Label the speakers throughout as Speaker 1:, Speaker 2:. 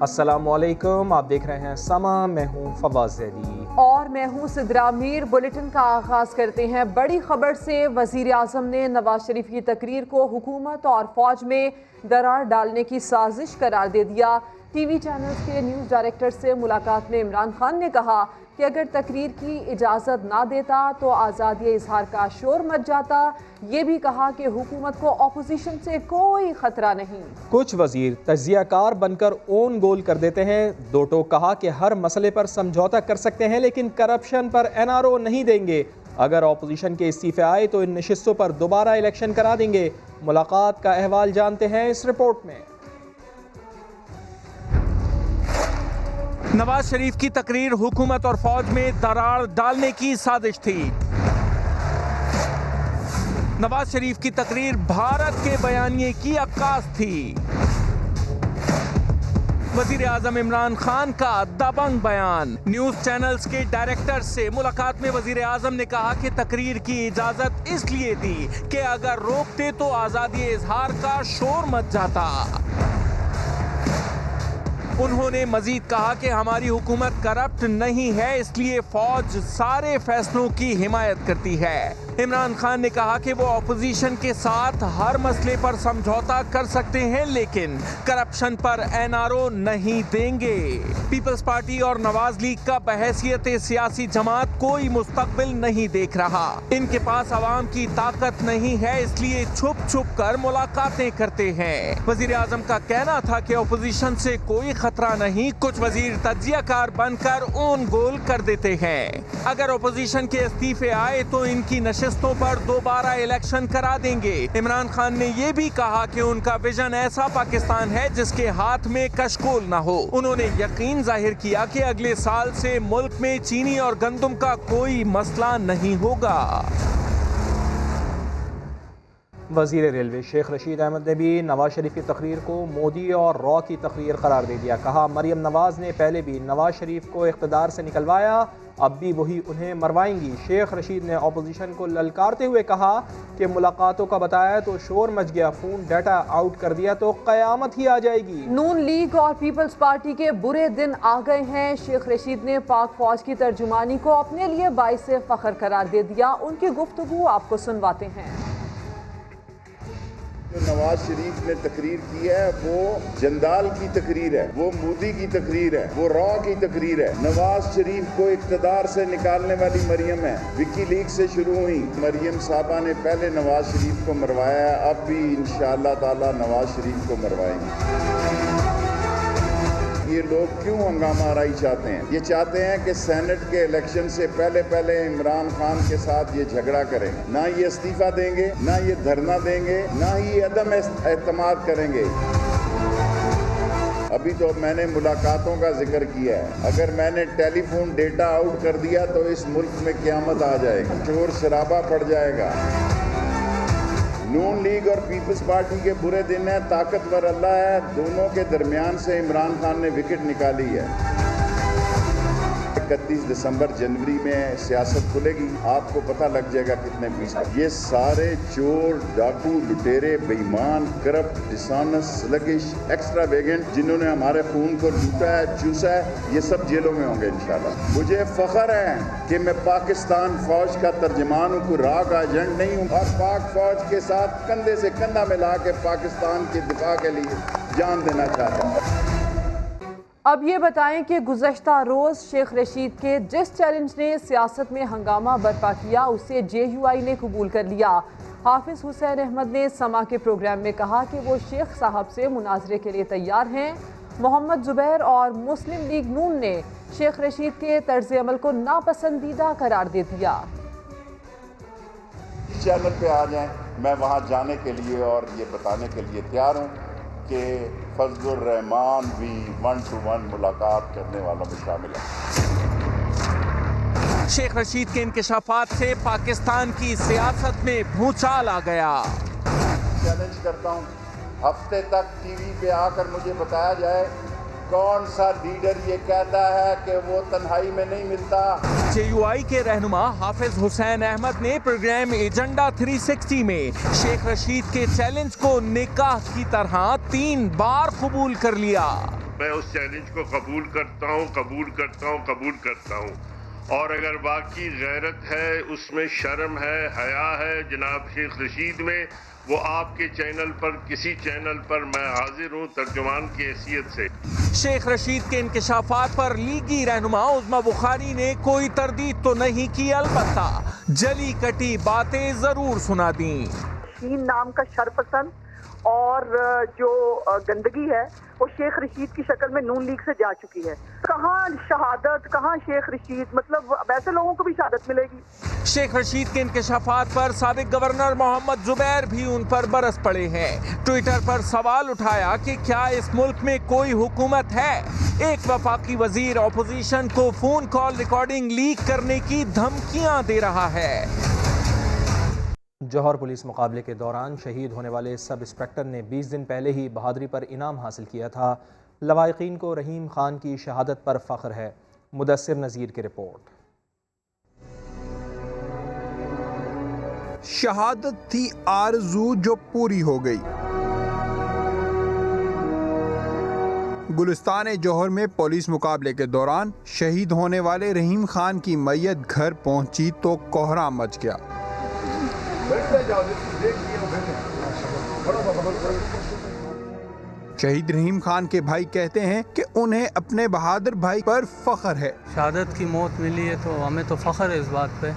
Speaker 1: अस्सलामुअलैकुम, आप देख रहे हैं समा, मैं हूं फवाज ज़ैदी
Speaker 2: और मैं हूं सिद्रा मीर। बुलेटिन का आगाज करते हैं बड़ी खबर से। वजीर आजम ने नवाज शरीफ की तकरीर को हुकूमत और फौज में दरार डालने की साजिश करार दे दिया। टीवी चैनल्स के न्यूज़ डायरेक्टर से मुलाकात में इमरान खान ने कहा कि अगर तकरीर की इजाज़त ना देता तो आज़ादी इजहार का शोर मच जाता। ये भी कहा कि हुकूमत को अपोजिशन से कोई खतरा नहीं।
Speaker 1: कुछ वजीर तज्जियाकार बनकर ओन गोल कर देते हैं। दो टोक कहा कि हर मसले पर समझौता कर सकते हैं लेकिन करप्शन पर NRO नहीं देंगे। अगर अपोजिशन के इस्तीफे आए तो इन नशिस्तों पर दोबारा इलेक्शन करा देंगे। मुलाकात का अहवाल जानते हैं इस रिपोर्ट में।
Speaker 3: नवाज शरीफ की तकरीर हुकूमत और फौज में दरार डालने की साजिश थी। नवाज शरीफ की तकरीर भारत के बयानिए की अक्कास थी। वजीर आजम इमरान खान का दबंग बयान। न्यूज चैनल्स के डायरेक्टर से मुलाकात में वजीर आजम ने कहा कि तकरीर की इजाजत इसलिए दी कि अगर रोकते तो आजादी इजहार का शोर मच जाता। उन्होंने मजीद कहा कि हमारी हुकूमत करप्ट नहीं है, इसलिए फौज सारे फैसलों की हिमायत करती है। इमरान खान ने कहा कि वो अपोजिशन के साथ हर मसले पर समझौता कर सकते हैं लेकिन करप्शन पर NRO नहीं देंगे। पीपल्स पार्टी और नवाज लीग का बहैसियत सियासी जमात कोई मुस्तकबिल नहीं देख रहा। इनके पास अवाम की ताकत नहीं है, इसलिए छुप छुप कर मुलाकातें करते हैं। वजीर आजम का कहना था कि अपोजिशन से कोई खतरा नहीं। कुछ वजीर तज्जियाकार बनकर ओन गोल कर देते हैं। अगर अपोजिशन के इस्तीफे आए तो इनकी नशिस्तों पर दोबारा इलेक्शन करा देंगे। इमरान खान ने यह भी कहा कि उनका विजन ऐसा पाकिस्तान है जिसके हाथ में कशकोल न हो। उन्होंने यकीन जाहिर किया कि अगले साल से मुल्क में चीनी और गंदम का कोई मसला नहीं होगा।
Speaker 1: वज़ीर रेलवे शेख रशीद अहमद ने भी नवाज शरीफ की तकरीर को मोदी और रॉ की तकरीर करार दे दिया। कहा, मरियम नवाज ने पहले भी नवाज शरीफ को इख्तिदार से निकलवाया, अब भी वही उन्हें मरवाएंगी। शेख रशीद ने अपोजिशन को ललकारते हुए कहा कि मुलाकातों का बताया तो शोर मच गया, फोन डाटा आउट कर दिया तो क़यामत ही आ जाएगी।
Speaker 2: नून लीग और पीपल्स पार्टी के बुरे दिन आ गए हैं। शेख रशीद ने पाक फौज की तर्जुमानी को अपने लिए बाइस फख्र करार दे दिया। उनकी गुफ्तगू आपको सुनवाते हैं।
Speaker 4: जो नवाज शरीफ ने तकरीर की है वो जंदाल की तकरीर है, वो मोदी की तकरीर है, वो रॉ की तकरीर है। नवाज शरीफ को इक़्तिदार से निकालने वाली मरियम है। विकी लीग से शुरू हुई। मरियम साहबा ने पहले नवाज शरीफ को मरवाया, अब भी इंशाअल्लाह ताला नवाज शरीफ को मरवाएंगे। ये लोग क्यों हंगामा आराई चाहते हैं? ये चाहते हैं कि सेनेट के इलेक्शन से पहले पहले इमरान खान के साथ ये झगड़ा करें। ना ये इस्तीफा देंगे, ना ये धरना देंगे, ना ही अदम एतमाद करेंगे। अभी तो मैंने मुलाकातों का जिक्र किया है। अगर मैंने टेलीफोन डेटा आउट कर दिया तो इस मुल्क में क़यामत आ जाएगी, शोर शराबा पड़ जाएगा। नून लीग और पीपल्स पार्टी के बुरे दिन है, ताकतवर अल्लाह है। दोनों के दरमियान से इमरान खान ने विकेट निकाली है। 31 दिसंबर जनवरी में सियासत खुलेगी, आपको पता लग जाएगा कितने फीसद। ये सारे चोर, डाकू, लुटेरे, बेईमान, करप्ट, डिसऑनेस्ट, स्लगिश, एक्स्ट्रावेगेंट जिन्होंने हमारे खून को लूटा है, चूसा है, ये सब जेलों में होंगे इंशाल्लाह। मुझे फख्र है कि मैं पाकिस्तान फौज का तर्जमान हूँ, कोई रॉ का एजेंट नहीं हूँ और पाक फौज के साथ कंधे से कंधा मिला के पाकिस्तान के दिफा के लिए जान देना चाहता हूँ।
Speaker 2: अब ये बताएं कि गुज़श्ता रोज़ शेख रशीद के जिस चैलेंज ने सियासत में हंगामा बर्पा किया उसे JUI ने कबूल कर लिया। हाफिज हुसैन अहमद ने समा के प्रोग्राम में कहा कि वो शेख साहब से मुनाजरे के लिए तैयार हैं। मोहम्मद जुबैर और मुस्लिम लीग नून ने शेख रशीद के तर्ज अमल को नापसंदीदा करार दे दिया।
Speaker 4: चैनल पे आ जाएं, मैं वहाँ जाने के लिए और ये बताने के लिए तैयार हूँ कि फजलुर रहमान भी 1-to-1 मुलाकात करने वालों में शामिल है।
Speaker 3: शेख रशीद के इंकशाफात से पाकिस्तान की सियासत में भूचाल आ गया।
Speaker 4: चैलेंज करता हूँ, हफ्ते तक टीवी पे आकर मुझे बताया जाए कौन सा लीडर ये कहता है कि वो तन्हाई में नहीं मिलता।
Speaker 3: JUI के रहनुमा हाफिज हुसैन अहमद ने प्रोग्राम एजेंडा 360 में शेख रशीद के चैलेंज को निकाह की तरह 3 बार कबूल कर लिया।
Speaker 5: मैं उस चैलेंज को कबूल करता हूँ। और अगर बाकी गैरत है, उसमें शर्म है, हया है जनाब शेख रशीद में, वो आपके चैनल पर, किसी चैनल पर मैं हाजिर हूँ तर्जुमान की हैसियत से।
Speaker 3: शेख रशीद के इंकशाफात पर लीगी रहनुमा उज़्मा बुखारी ने कोई तरदीद तो नहीं की, अलबत्ता जली कटी बातें जरूर सुना दी।
Speaker 6: शीन नाम का शरपसंद और जो गंदगी है वो शेख रशीद की शक्ल में नून लीग से जा चुकी है। कहाँ शहादत, कहाँ शेख रशीद, मतलब वैसे लोगों को भी शहादत मिलेगी।
Speaker 3: शेख रशीद के इंकशाफात पर साबिक गवर्नर मोहम्मद जुबैर भी उन पर बरस पड़े हैं। ट्विटर पर सवाल उठाया कि क्या इस मुल्क में कोई हुकूमत है। एक वफाकी वजीर अपोजिशन को फोन कॉल रिकॉर्डिंग लीक करने की धमकियां दे रहा है।
Speaker 1: जौहर पुलिस मुकाबले के दौरान शहीद होने वाले सब इंस्पेक्टर ने 20 दिन पहले ही बहादुरी पर इनाम हासिल किया था। लवाहिकीन को रहीम खान की शहादत पर फख्र है। मुदस्सिर नज़ीर की रिपोर्ट।
Speaker 7: शहादत थी आरज़ू जो पूरी हो गई। गुलिस्तान जौहर में पुलिस मुकाबले के दौरान शहीद होने वाले रहीम खान की मैयत घर पहुंची तो कोहराम मच गया। शहीद रहीम खान के भाई कहते हैं कि उन्हें अपने बहादुर भाई पर फख्र है।
Speaker 8: शहादत की मौत मिली है तो हमें तो फख्र है इस बात पे,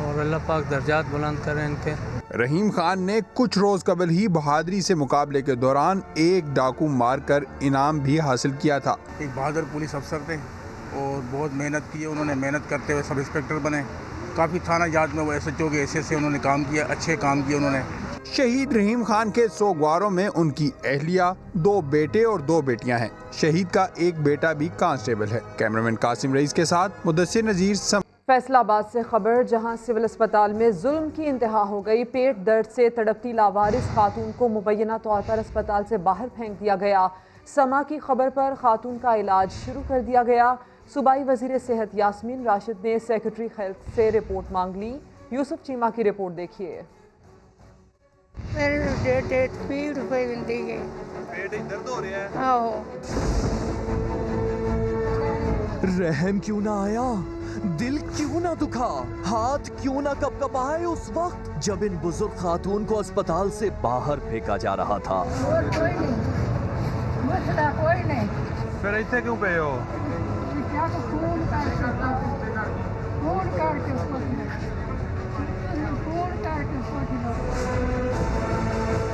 Speaker 8: और अल्लाह पाक दर्जात बुलंद करें इनके।
Speaker 7: रहीम खान ने कुछ रोज कबल ही बहादुरी से मुकाबले के दौरान एक डाकू मारकर इनाम भी हासिल किया था।
Speaker 9: एक बहादुर पुलिस अफसर थे और बहुत मेहनत की है उन्होंने। मेहनत करते हुए सब इंस्पेक्टर बने। काफ़ी थाना जात में वो SHO के हैसियत से उन्होंने काम किया, अच्छे काम किए उन्होंने।
Speaker 7: शहीद रहीम खान के सोगवारों में उनकी अहलिया, 2 बेटे और 2 बेटियां हैं। शहीद का एक बेटा भी कांस्टेबल है। कैमरामैन कासिम रईस के साथ मुदस्सिर नज़ीर।
Speaker 2: फैसलाबाद से खबर, जहां सिविल अस्पताल में जुल्म की इंतहा हो गई। पेट दर्द से तड़पती लावारिस खातून को मुबैना तौर पर अस्पताल से बाहर फेंक दिया गया। समा की खबर पर खातून का इलाज शुरू कर दिया गया। सूबाई वजीर सेहत यास्मीन राशिद ने सेक्रेटरी हेल्थ से रिपोर्ट मांग ली। यूसुफ चीमा की रिपोर्ट देखिए।
Speaker 10: रहम क्यों ना आया, दिल क्यों ना दुखा, हाथ क्यों ना कपकपाए उस वक्त जब इन बुजुर्ग खातून को अस्पताल से बाहर फेंका जा रहा था।
Speaker 11: कोई नहीं,
Speaker 12: फिर ऐसे क्यों पे हो?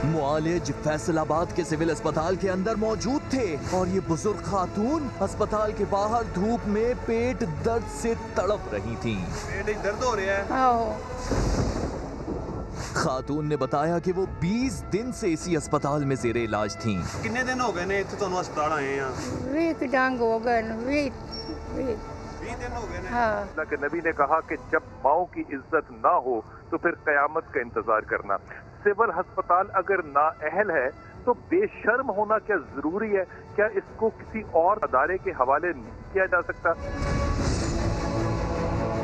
Speaker 10: मुआलिज फैसलाबाद के सिविल अस्पताल के अंदर मौजूद थे और ये बुजुर्ग खातून अस्पताल के बाहर धूप में पेट दर्द से तड़प रही थी।
Speaker 12: पेट दर्द हो रहा है।
Speaker 10: खातून ने बताया कि वो 20 दिन से इसी अस्पताल में जेरे इलाज थीं।
Speaker 12: कितने दिन हो गए ने इत्थे तुहानू अस्पताल आए हैं?
Speaker 11: 20 दिन हो गए,
Speaker 12: 20 दिन हो गए ने।
Speaker 11: हाँ।
Speaker 13: अल्लाह के नबी ने कहा कि जब माओ की इज्जत ना हो तो फिर कयामत का इंतजार करना। सिविल अस्पताल अगर नाअहल है तो बेशर्म होना क्या जरूरी है? क्या इसको किसी और अदारे के हवाले नहीं किया जा सकता?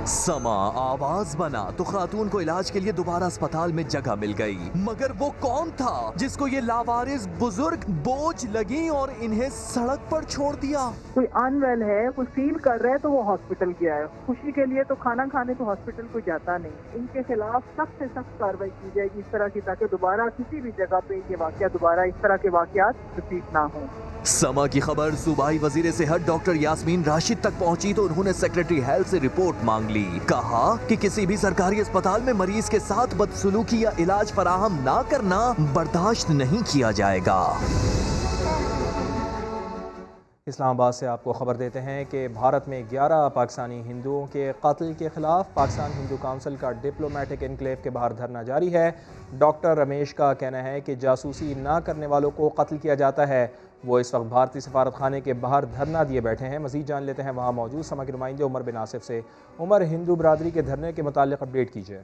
Speaker 10: समा आवाज बना तो खातून को इलाज के लिए दोबारा अस्पताल में जगह मिल गई। मगर वो कौन था जिसको ये लावारिस बुजुर्ग बोझ लगी और इन्हें सड़क पर छोड़ दिया?
Speaker 6: कोई अनवेल है, कोई फील कर रहा है तो वो हॉस्पिटल गया है। खुशी के लिए तो खाना खाने तो हॉस्पिटल कोई जाता नहीं। इनके खिलाफ सख्त से सख्त कार्रवाई की जाएगी इस तरह की, ताकि दोबारा किसी भी जगह पे ये वाकया दोबारा इस तरह के वाकयात रिपीट ना हो।
Speaker 10: समा की खबर सूबाई वजीर सेहत डॉक्टर यास्मीन राशिद तक पहुंची तो उन्होंने सेक्रेटरी हेल्थ से रिपोर्ट मांग ली। कहा कि किसी भी सरकारी अस्पताल में मरीज के साथ बदसलूकी या इलाज फराहम ना करना बर्दाश्त नहीं किया जाएगा।
Speaker 1: इस्लामाबाद से आपको खबर देते हैं कि भारत में 11 पाकिस्तानी हिंदुओं के कत्ल के खिलाफ पाकिस्तान हिंदू काउंसिल का डिप्लोमेटिक एनक्लेव के बाहर धरना जारी है। डॉक्टर रमेश का कहना है कि जासूसी ना करने वालों को कत्ल किया जाता है। वो इस वक्त भारतीय सफारत खाने के बाहर धरना दिए बैठे हैं। मज़ीद जान लेते हैं वहाँ मौजूद समा के नुमाइंदे उमर बिन आसिफ से। उमर, हिंदू बरादरी के धरने के मुताल्लिक अपडेट कीजिए।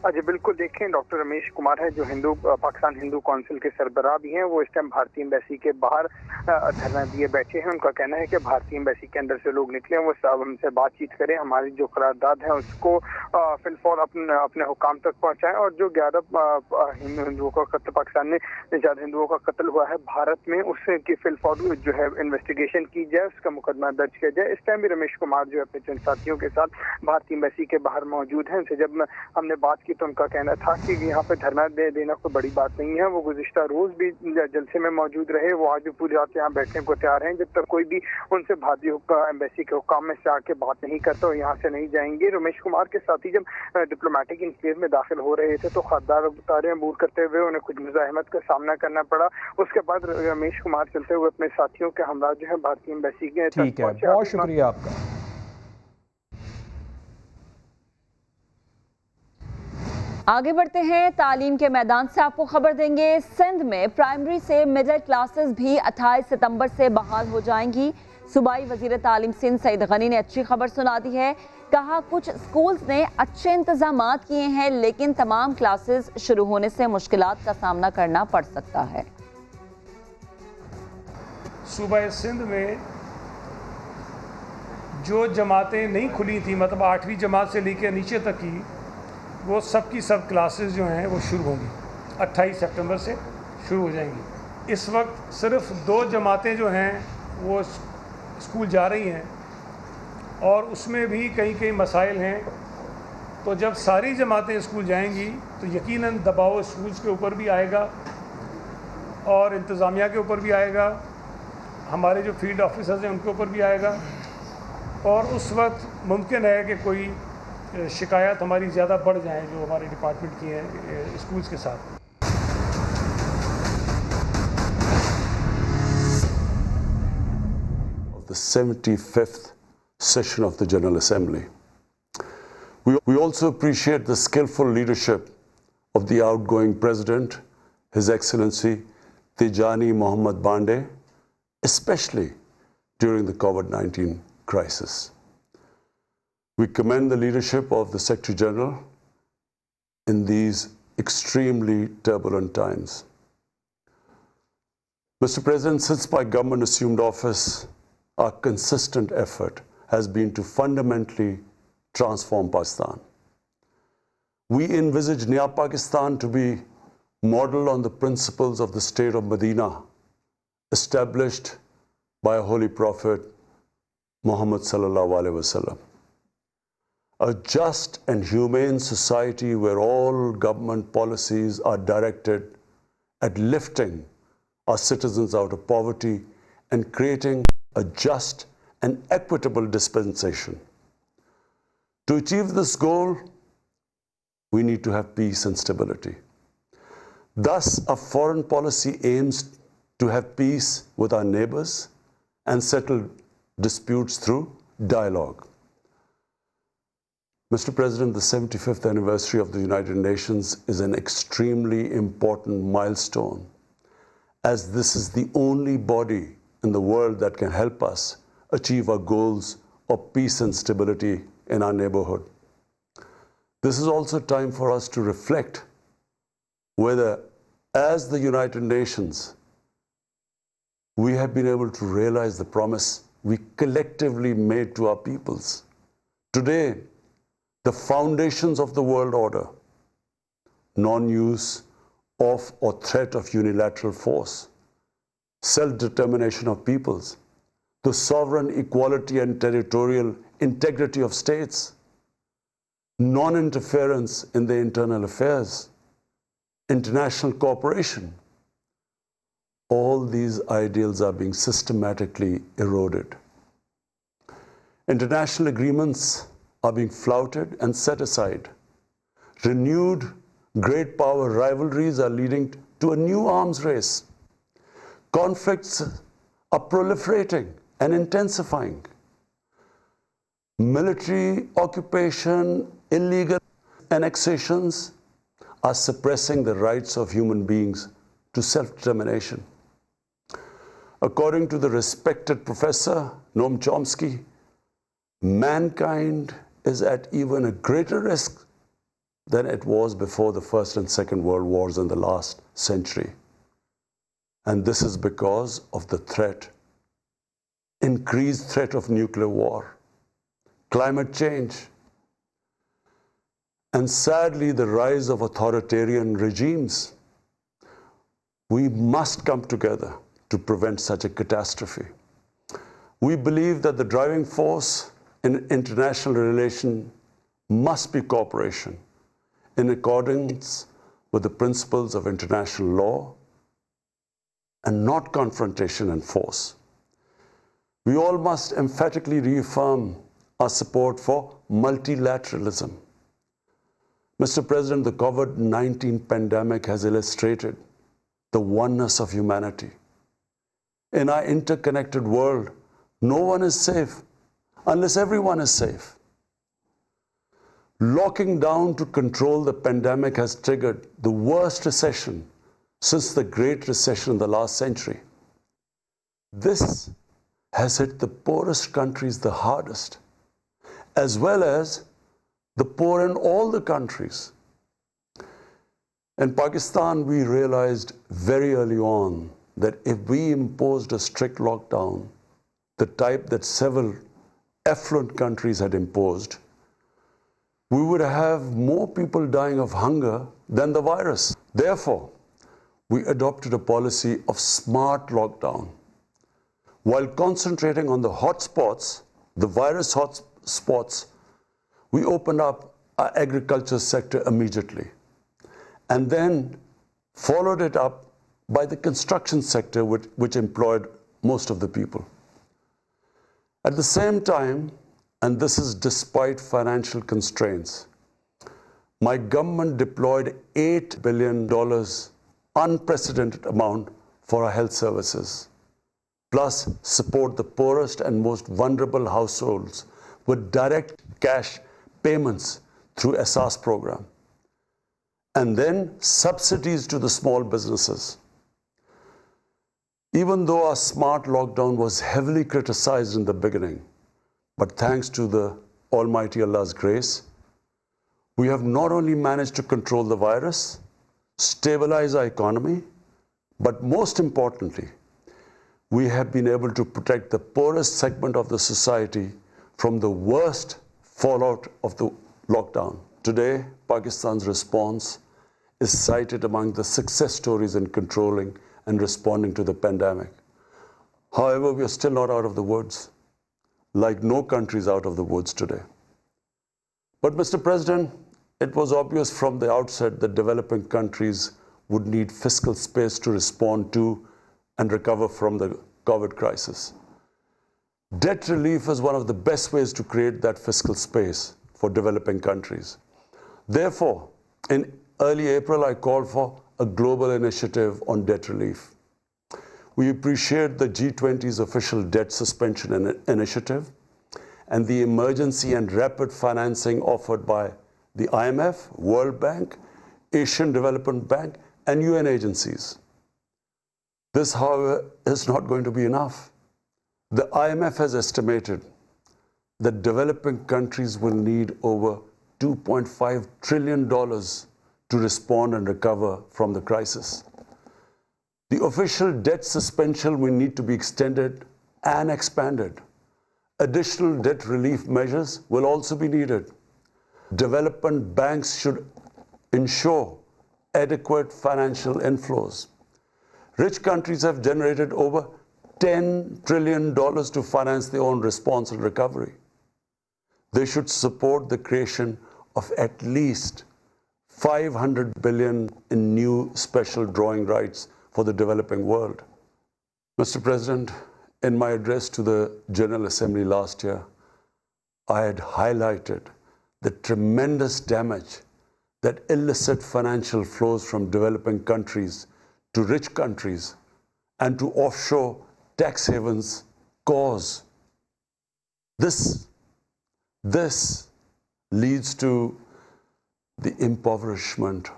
Speaker 6: जी बिल्कुल, देखें डॉक्टर रमेश कुमार है जो पाकिस्तान हिंदू काउंसिल के सरबराह भी हैं, वो इस टाइम भारतीय एम्बेसी के बाहर धरना दिए बैठे हैं। उनका कहना है कि भारतीय एम्बेसी के अंदर से लोग निकले, वो सब हमसे बातचीत करें, हमारी जो करारदाद है उसको फिलफौर अपने हुकाम तक पहुंचाएं और जो 11 हिंदुओं का कत्ल, पाकिस्तान में ज़्यादा हिंदुओं का कत्ल हुआ है भारत में, उसकी फिलफौर जो है इन्वेस्टिगेशन की जाए, उसका मुकदमा दर्ज किया जाए। इस टाइम भी रमेश कुमार जो अपने चंद साथियों के साथ भारतीय एम्बेसी के बाहर मौजूद हैं। उनसे जब हमने बात की तो उनका कहना था कि यहाँ पे धरना देना कोई बड़ी बात नहीं है। वो गुज़िश्ता रोज भी जलसे में मौजूद रहे, वो आज भी पूरी रात यहाँ बैठने को तैयार हैं। जब तक कोई भी उनसे भारतीय एम्बेसी के हुक्म में से आके बात नहीं करता और यहाँ से नहीं जाएंगे। रमेश कुमार के साथी जब डिप्लोमेटिक इनक्लेव में दाखिल हो रहे थे तो खतरदार उतारे अबूर करते हुए उन्हें कुछ मुज़ाहमत का सामना करना पड़ा। उसके बाद रमेश कुमार चलते हुए अपने साथियों के हमरा जो है भारतीय एम्बेसी के
Speaker 1: ठीक है, बहुत शुक्रिया आपका।
Speaker 14: आगे बढ़ते हैं, तालीम के मैदान से आपको खबर देंगे। सिंध में प्राइमरी से मिडिल क्लासेस भी 28 सितंबर से बहाल हो जाएंगी। सूबाई वजीर तालीम सिंध सईद गनी ने अच्छी खबर सुना दी है। कहा कुछ स्कूल्स ने अच्छे इंतजामात किए हैं लेकिन तमाम क्लासेस शुरू होने से मुश्किलात का सामना करना पड़ सकता है।
Speaker 15: सूबा सिंध में जो जमातें नहीं खुली थी, मतलब 8वीं जमात से लेकर नीचे तक की, वो सब की सब क्लासेस जो हैं वो शुरू होंगी। 28 सितंबर से शुरू हो जाएंगी। इस वक्त सिर्फ 2 जमातें जो हैं वो स्कूल जा रही हैं और उसमें भी कई मसाइल हैं। तो जब सारी जमातें स्कूल जाएंगी तो यकीनन दबाव स्कूल्स के ऊपर भी आएगा और इंतज़ामिया के ऊपर भी आएगा, हमारे जो फील्ड ऑफिसर्स हैं उनके ऊपर भी आएगा और उस वक्त मुमकिन है कि कोई शिकायत हमारी ज़्यादा बढ़ जाए जो हमारे डिपार्टमेंट की हैं स्कूल्स के साथ।
Speaker 16: The 75th session of the General Assembly. We also appreciate the skillful leadership of the outgoing President, His Excellency Tijani Mohammad Bande, especially during the COVID-19 crisis. We commend the leadership of the Secretary General in these extremely turbulent times. Mr. President, since my government assumed office, our consistent effort has been to fundamentally transform Pakistan. We envisage Naya Pakistan to be modeled on the principles of the state of Medina, established by a holy prophet, Muhammad sallallahu alaihi wasallam. A just and humane society where all government policies are directed at lifting our citizens out of poverty and creating a just and equitable dispensation. To achieve this goal, we need to have peace and stability. Thus, our foreign policy aims to have peace with our neighbors and settle disputes through dialogue. Mr. President, the 75th anniversary of the United Nations is an extremely important milestone, as this is the only body in the world that can help us achieve our goals of peace and stability in our neighborhood. This is also time for us to reflect whether, as the United Nations, we have been able to realize the promise we collectively made to our peoples. Today, the foundations of the world order, non-use of or threat of unilateral force, self-determination of peoples, the sovereign equality and territorial integrity of states, non-interference in their internal affairs, international cooperation, all these ideals are being systematically eroded. International agreements are being flouted and set aside. Renewed great power rivalries are leading to a new arms race. Conflicts are proliferating and intensifying. Military occupation, illegal annexations are suppressing the rights of human beings to self-determination. According to the respected professor Noam Chomsky, mankind is at even a greater risk than it was before the First and Second World Wars in the last century. And this is because of the threat, increased threat of nuclear war, climate change, and sadly the rise of authoritarian regimes. We must come together to prevent such a catastrophe. We believe that the driving force in international relations must be cooperation in accordance with the principles of international law and not confrontation and force. We all must emphatically reaffirm our support for multilateralism. Mr. President, the COVID-19 pandemic has illustrated the oneness of humanity. In our interconnected world, no one is safe unless everyone is safe. Locking down to control the pandemic has triggered the worst recession since the Great Recession in the last century. This has hit the poorest countries the hardest, as well as the poor in all the countries. In Pakistan, we realized very early on that if we imposed a strict lockdown, the type that several affluent countries had imposed, we would have more people dying of hunger than the virus. Therefore, we adopted a policy of smart lockdown. While concentrating on the hotspots, the virus hotspots, we opened up our agriculture sector immediately and then followed it up by the construction sector, which employed most of the people. At the same time, and this is despite financial constraints, my government deployed $8 billion, unprecedented amount for our health services, plus support the poorest and most vulnerable households with direct cash payments through SARS program, and then subsidies to the small businesses. Even though our smart lockdown was heavily criticized in the beginning, but thanks to the Almighty Allah's grace, we have not only managed to control the virus, stabilize our economy, but most importantly, we have been able to protect the poorest segment of the society from the worst fallout of the lockdown. Today, Pakistan's response is cited among the success stories in controlling and responding to the pandemic. However, we are still not out of the woods, like no country is out of the woods today. But Mr. President, it was obvious from the outset that developing countries would need fiscal space to respond to and recover from the COVID crisis. Debt relief is one of the best ways to create that fiscal space for developing countries. Therefore, in early April, I called for a global initiative on debt relief. We appreciate the G20's official debt suspension initiative and the emergency and rapid financing offered by the IMF, World Bank, Asian Development Bank, and UN agencies. This, however, is not going to be enough. The IMF has estimated that developing countries will need over $2.5 trillion to respond and recover from the crisis. The official debt suspension will need to be extended and expanded. Additional debt relief measures will also be needed. Development banks should ensure adequate financial inflows. Rich countries have generated over $10 trillion to finance their own response and recovery. They should support the creation of at least $500 billion in new special drawing rights for the developing world. Mr. President, in my address to the General Assembly last year, I had highlighted the tremendous damage that illicit financial flows from developing countries to rich countries and to offshore tax havens cause. This leads to the impoverishment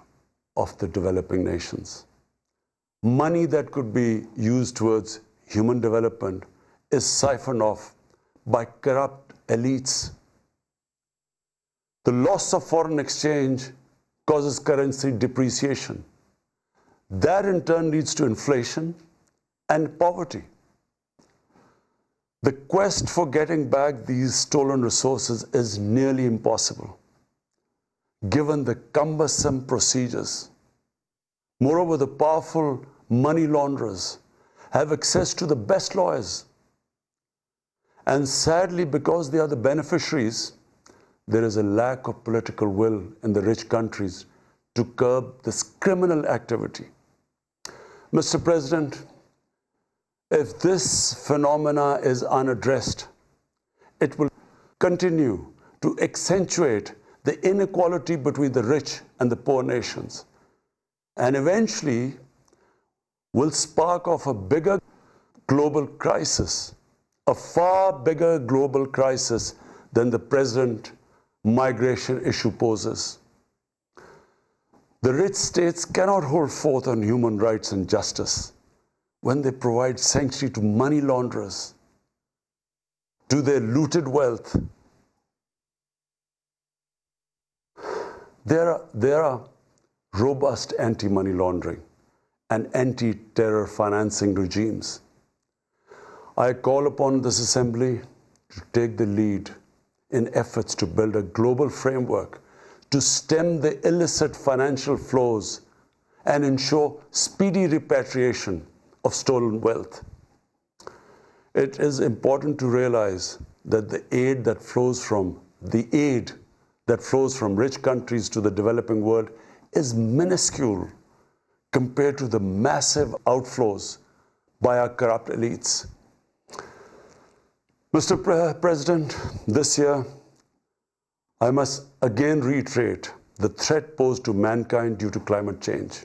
Speaker 16: of the developing nations. Money that could be used towards human development is siphoned off by corrupt elites. The loss of foreign exchange causes currency depreciation. That in turn leads to inflation and poverty. The quest for getting back these stolen resources is nearly impossible, given the cumbersome procedures. Moreover, the powerful money launderers have access to the best lawyers. And sadly, because they are the beneficiaries, there is a lack of political will in the rich countries to curb this criminal activity. Mr. President, if this phenomena is unaddressed, it will continue to accentuate the inequality between the rich and the poor nations, and eventually will spark off a bigger global crisis, a far bigger global crisis than the present migration issue poses. The rich states cannot hold forth on human rights and justice when they provide sanctuary to money launderers, to their looted wealth. There are robust anti-money laundering and anti-terror financing regimes. I call upon this Assembly to take the lead in efforts to build a global framework to stem the illicit financial flows and ensure speedy repatriation of stolen wealth. It is important to realize that the aid that flows from rich countries to the developing world is minuscule compared to the massive outflows by our corrupt elites. Mr. President, this year, I must again reiterate the threat posed to mankind due to climate change.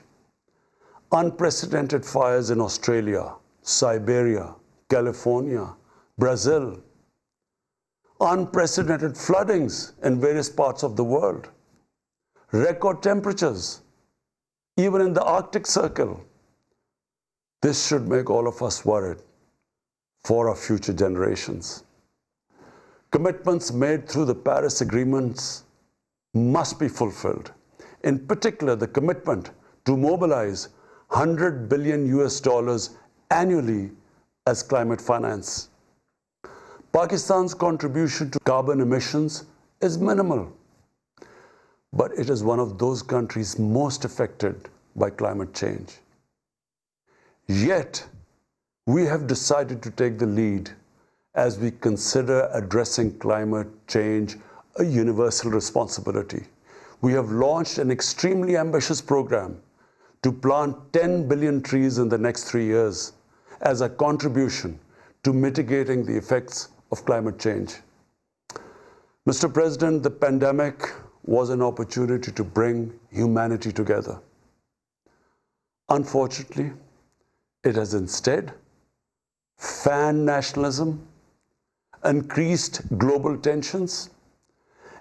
Speaker 16: Unprecedented fires in Australia, Siberia, California, Brazil. Unprecedented floodings in various parts of the world. Record temperatures, even in the Arctic Circle. This should make all of us worried for our future generations. Commitments made through the Paris agreements must be fulfilled. In particular, the commitment to mobilize $100 billion annually as climate finance. Pakistan's contribution to carbon emissions is minimal, but it is one of those countries most affected by climate change. Yet, we have decided to take the lead as we consider addressing climate change a universal responsibility. We have launched an extremely ambitious program to plant 10 billion trees in the next 3 years as a contribution to mitigating the effects of climate change. Mr. President, the pandemic was an opportunity to bring humanity together. Unfortunately, it has instead fanned nationalism, increased global tensions,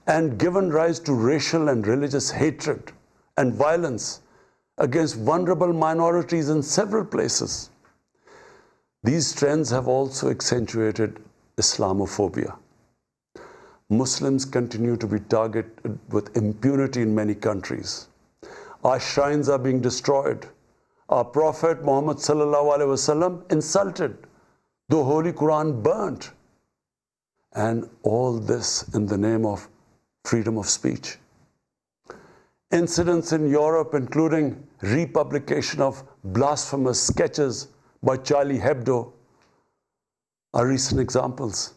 Speaker 16: and given rise to racial and religious hatred and violence against vulnerable minorities in several places. These trends have also accentuated Islamophobia. Muslims continue to be targeted with impunity in many countries. Our shrines are being destroyed. Our Prophet Muhammad ﷺ insulted, the Holy Quran burnt. And all this in the name of freedom of speech. Incidents in Europe, including republication of blasphemous sketches by Charlie Hebdo, are recent examples.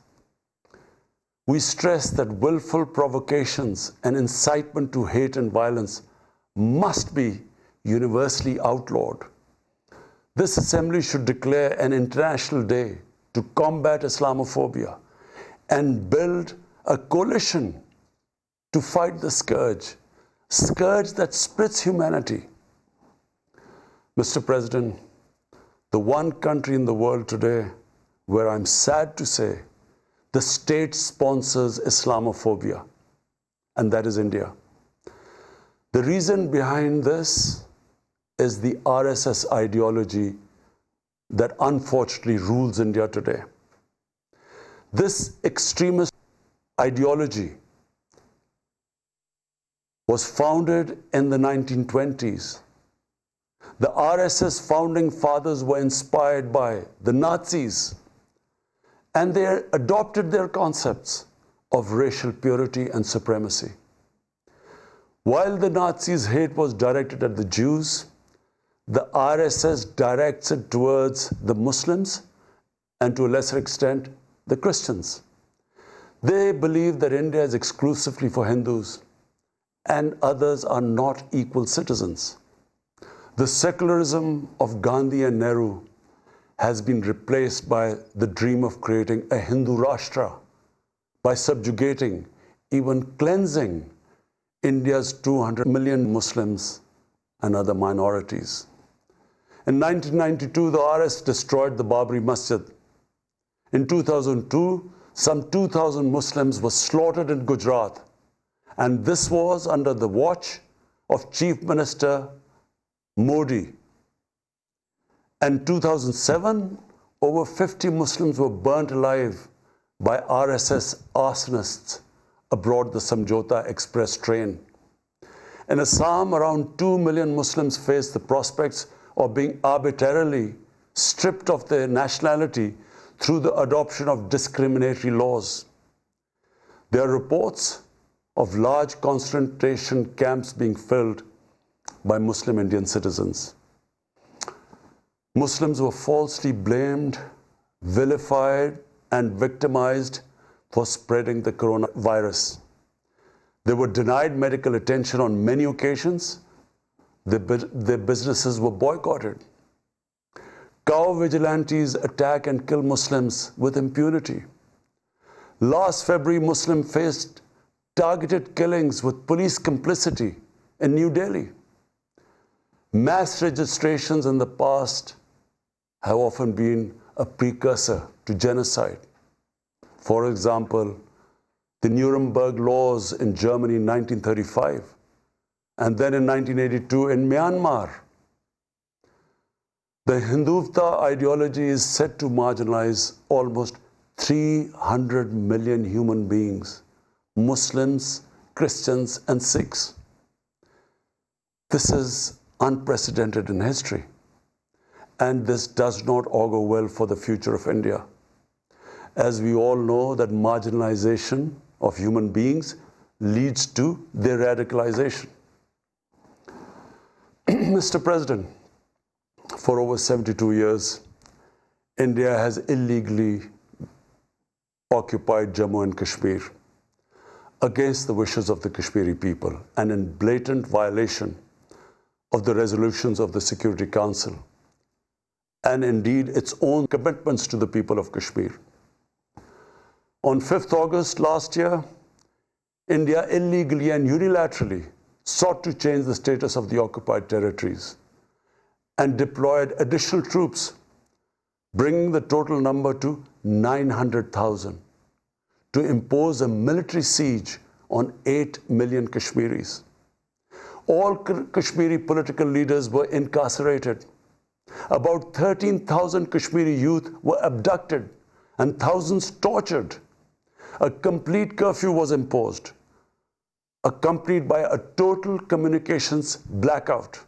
Speaker 16: We stress that willful provocations and incitement to hate and violence must be universally outlawed. This Assembly should declare an international day to combat Islamophobia and build a coalition to fight the scourge that splits humanity. Mr. President, the one country in the world today where I'm sad to say the state sponsors Islamophobia, and that is India. The reason behind this is the RSS ideology that unfortunately rules India today. This extremist ideology was founded in the 1920s. The RSS founding fathers were inspired by the Nazis, and they adopted their concepts of racial purity and supremacy. While the Nazis' hate was directed at the Jews, the RSS directs it towards the Muslims and to a lesser extent, the Christians. They believe that India is exclusively for Hindus and others are not equal citizens. The secularism of Gandhi and Nehru has been replaced by the dream of creating a Hindu Rashtra by subjugating, even cleansing India's 200 million Muslims and other minorities. In 1992, the RS destroyed the Babri Masjid. In 2002, some 2,000 Muslims were slaughtered in Gujarat, and this was under the watch of Chief Minister Modi. In 2007, over 50 Muslims were burnt alive by RSS arsonists aboard the Samjhota Express train. In Assam, around 2 million Muslims face the prospects of being arbitrarily stripped of their nationality through the adoption of discriminatory laws. There are reports of large concentration camps being filled by Muslim Indian citizens. Muslims were falsely blamed, vilified, and victimized for spreading the coronavirus. They were denied medical attention on many occasions. Their businesses were boycotted. Cow vigilantes attack and kill Muslims with impunity. Last February, Muslims faced targeted killings with police complicity in New Delhi. Mass registrations in the past have often been a precursor to genocide. For example, the Nuremberg laws in Germany in 1935, and then in 1982 in Myanmar. The Hindutva ideology is set to marginalize almost 300 million human beings, Muslims, Christians, and Sikhs. This is unprecedented in history, and this does not augur well for the future of India. As we all know that marginalization of human beings leads to their radicalization. Mr. President, for over 72 years, India has illegally occupied Jammu and Kashmir against the wishes of the Kashmiri people and in blatant violation of the resolutions of the Security Council and indeed its own commitments to the people of Kashmir. On 5th August last year, India illegally and unilaterally sought to change the status of the occupied territories and deployed additional troops, bringing the total number to 900,000, to impose a military siege on 8 million Kashmiris. All Kashmiri political leaders were incarcerated. About 13,000 Kashmiri youth were abducted and thousands tortured. A complete curfew was imposed, accompanied by a total communications blackout.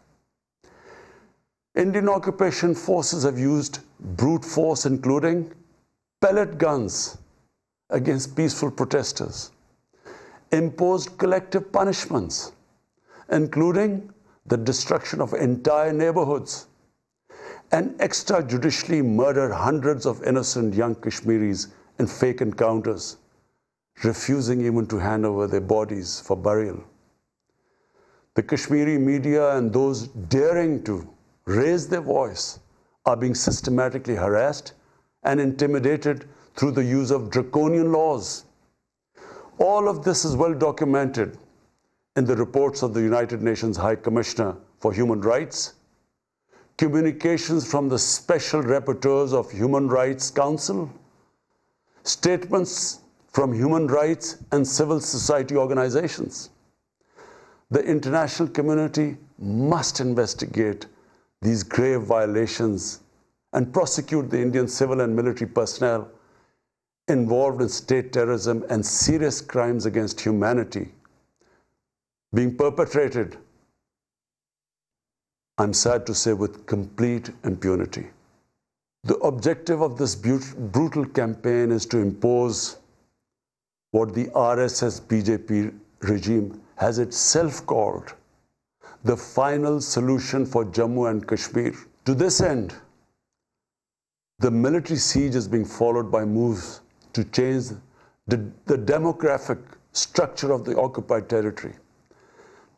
Speaker 16: Indian occupation forces have used brute force, including pellet guns against peaceful protesters, imposed collective punishments, including the destruction of entire neighborhoods, and extrajudicially murdered hundreds of innocent young Kashmiris in fake encounters, refusing even to hand over their bodies for burial. The Kashmiri media and those daring to raise their voice are being systematically harassed and intimidated through the use of draconian laws. All of this is well documented in the reports of the United Nations High Commissioner for Human Rights, communications from the Special Rapporteurs of Human Rights Council, statements from human rights and civil society organizations. The international community must investigate these grave violations and prosecute the Indian civil and military personnel involved in state terrorism and serious crimes against humanity. being perpetrated, I'm sad to say, with complete impunity. The objective of this brutal campaign is to impose what the RSS BJP regime has itself called the final solution for Jammu and Kashmir. To this end, the military siege is being followed by moves to change the demographic structure of the occupied territory.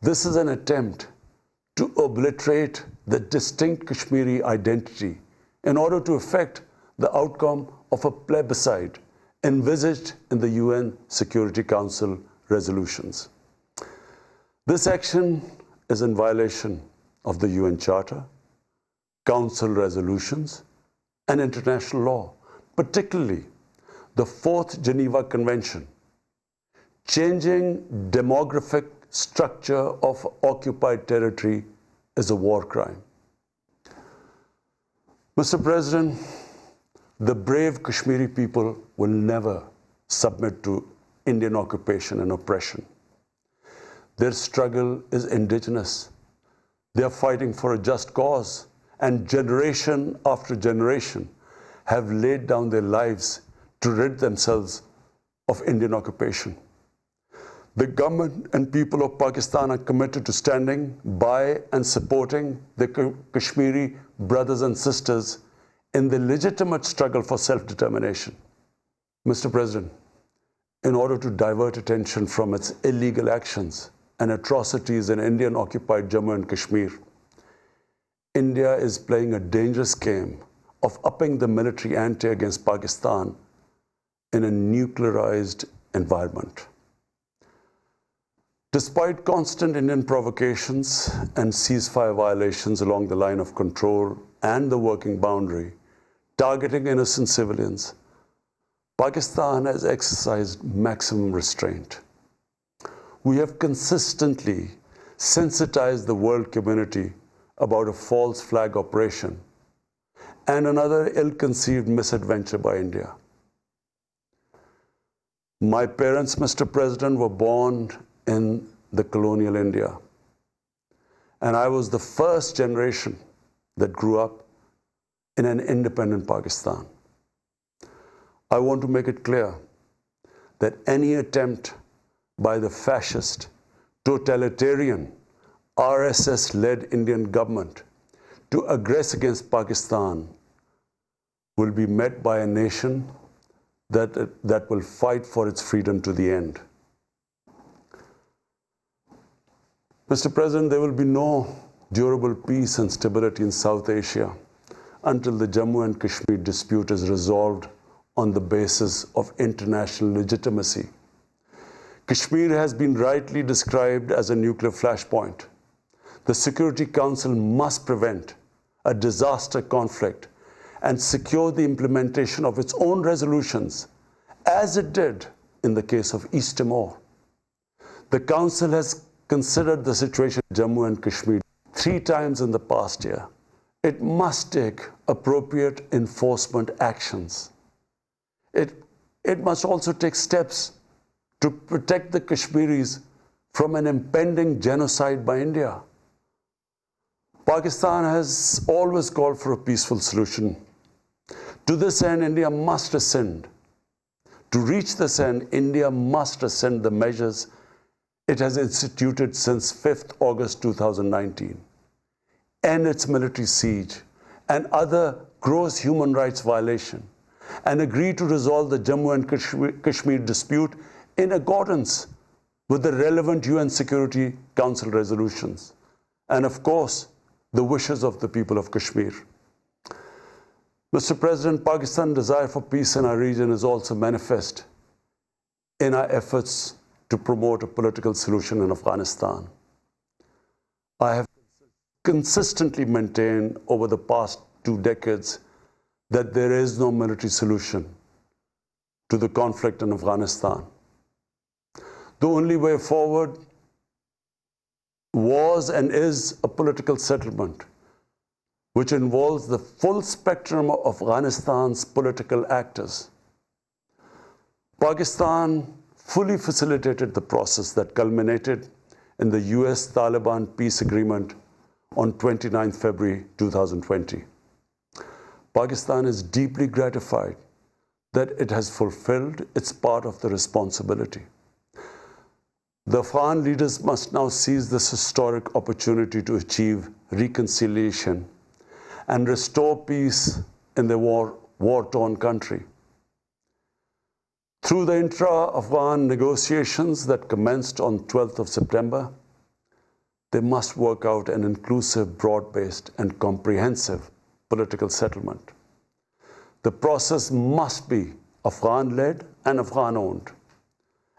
Speaker 16: This is an attempt to obliterate the distinct Kashmiri identity in order to effect the outcome of a plebiscite envisaged in the UN Security Council resolutions. This action is in violation of the UN Charter, Council resolutions, and international law, particularly the 4th Geneva Convention. Changing demographic structure of occupied territory is a war crime. Mr. President, the brave Kashmiri people will never submit to Indian occupation and oppression. Their struggle is indigenous. They are fighting for a just cause, and generation after generation have laid down their lives to rid themselves of Indian occupation. The government and people of Pakistan are committed to standing by and supporting the Kashmiri brothers and sisters in the legitimate struggle for self-determination. Mr. President, in order to divert attention from its illegal actions and atrocities in Indian-occupied Jammu and Kashmir, India is playing a dangerous game of upping the military ante against Pakistan in a nuclearized environment. Despite constant Indian provocations and ceasefire violations along the line of control and the working boundary, targeting innocent civilians, Pakistan has exercised maximum restraint. We have consistently sensitized the world community about a false flag operation and another ill-conceived misadventure by India. My parents, Mr. President, were born in the colonial India, and I was the first generation that grew up in an independent Pakistan. I want to make it clear that any attempt by the fascist, totalitarian, RSS-led Indian government to aggress against Pakistan will be met by a nation that will fight for its freedom to the end. Mr. President, there will be no durable peace and stability in South Asia until the Jammu and Kashmir dispute is resolved on the basis of international legitimacy. Kashmir has been rightly described as a nuclear flashpoint. The Security Council must prevent a disaster conflict and secure the implementation of its own resolutions, as it did in the case of East Timor. The Council has considered the situation in Jammu and Kashmir 3 times in the past year. It must take appropriate enforcement actions. It must also take steps to protect the Kashmiris from an impending genocide by India. Pakistan has always called for a peaceful solution. To this end, India must rescind. To reach this end, India must rescind the measures it has instituted since 5th August 2019, end its military siege and other gross human rights violations, and agree to resolve the Jammu and Kashmir dispute in accordance with the relevant UN Security Council resolutions, and of course, the wishes of the people of Kashmir. Mr. President, Pakistan's desire for peace in our region is also manifest in our efforts to promote a political solution in Afghanistan. I have consistently maintained over the past 2 decades that there is no military solution to the conflict in Afghanistan. The only way forward was and is a political settlement which involves the full spectrum of Afghanistan's political actors. Pakistan fully facilitated the process that culminated in the US-Taliban peace agreement on 29 February 2020. Pakistan is deeply gratified that it has fulfilled its part of the responsibility. The Afghan leaders must now seize this historic opportunity to achieve reconciliation and restore peace in the war-torn country. Through the intra-Afghan negotiations that commenced on 12th of September, they must work out an inclusive, broad-based and comprehensive political settlement. The process must be Afghan-led and Afghan-owned,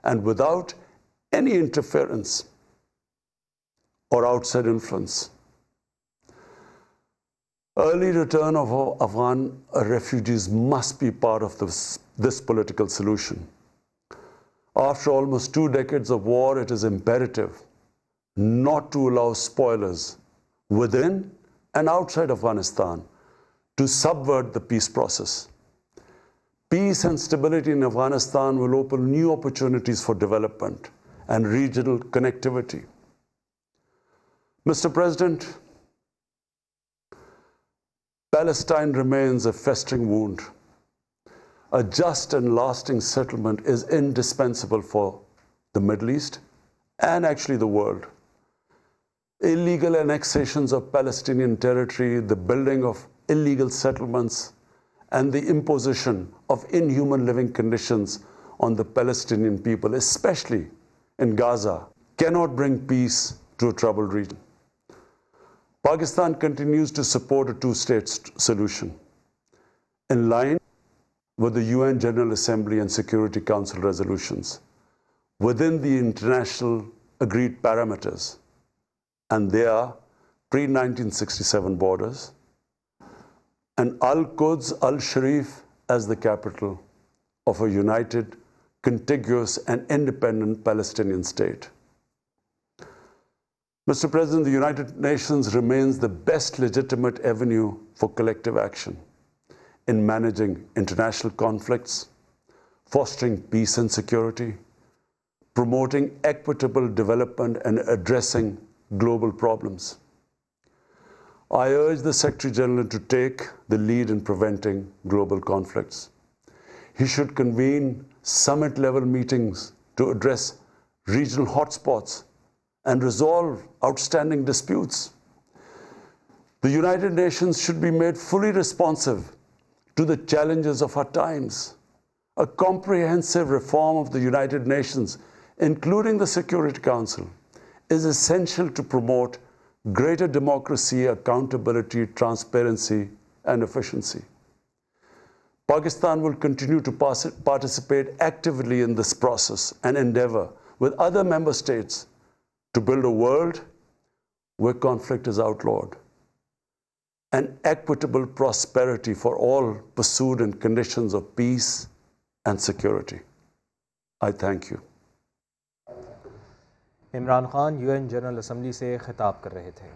Speaker 16: and without any interference or outside influence. Early return of Afghan refugees must be part of this political solution. After almost 2 decades of war, it is imperative not to allow spoilers within and outside Afghanistan to subvert the peace process. Peace and stability in Afghanistan will open new opportunities for development and regional connectivity. Mr. President, Palestine remains a festering wound. A just and lasting settlement is indispensable for the Middle East and actually the world. Illegal annexations of Palestinian territory, the building of illegal settlements, and the imposition of inhuman living conditions on the Palestinian people, especially in Gaza, cannot bring peace to a troubled region. Pakistan continues to support a two-state solution in line with the UN General Assembly and Security Council resolutions within the international agreed parameters, and they are pre-1967 borders and Al-Quds Al-Sharif as the capital of a united, contiguous and independent Palestinian state. Mr. President, the United Nations remains the best legitimate avenue for collective action in managing international conflicts, fostering peace and security, promoting equitable development and addressing global problems. I urge the Secretary General to take the lead in preventing global conflicts. He should convene summit-level meetings to address regional hotspots and resolve outstanding disputes. The United Nations should be made fully responsive to the challenges of our times. A comprehensive reform of the United Nations, including the Security Council, is essential to promote greater democracy, accountability, transparency, and efficiency. Pakistan will continue to participate actively in this process and endeavor with other member states to build a world where conflict is outlawed and equitable prosperity for all pursued in conditions of peace and security. I thank you.
Speaker 1: Imran Khan UN general assembly से खिताब कर रहे थे।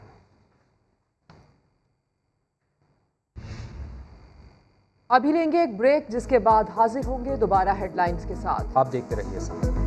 Speaker 2: अभी लेंगे एक break, जिसके बाद हाजिर होंगे दोबारा हेडलाइंस के साथ।
Speaker 1: आप देखते रहिए।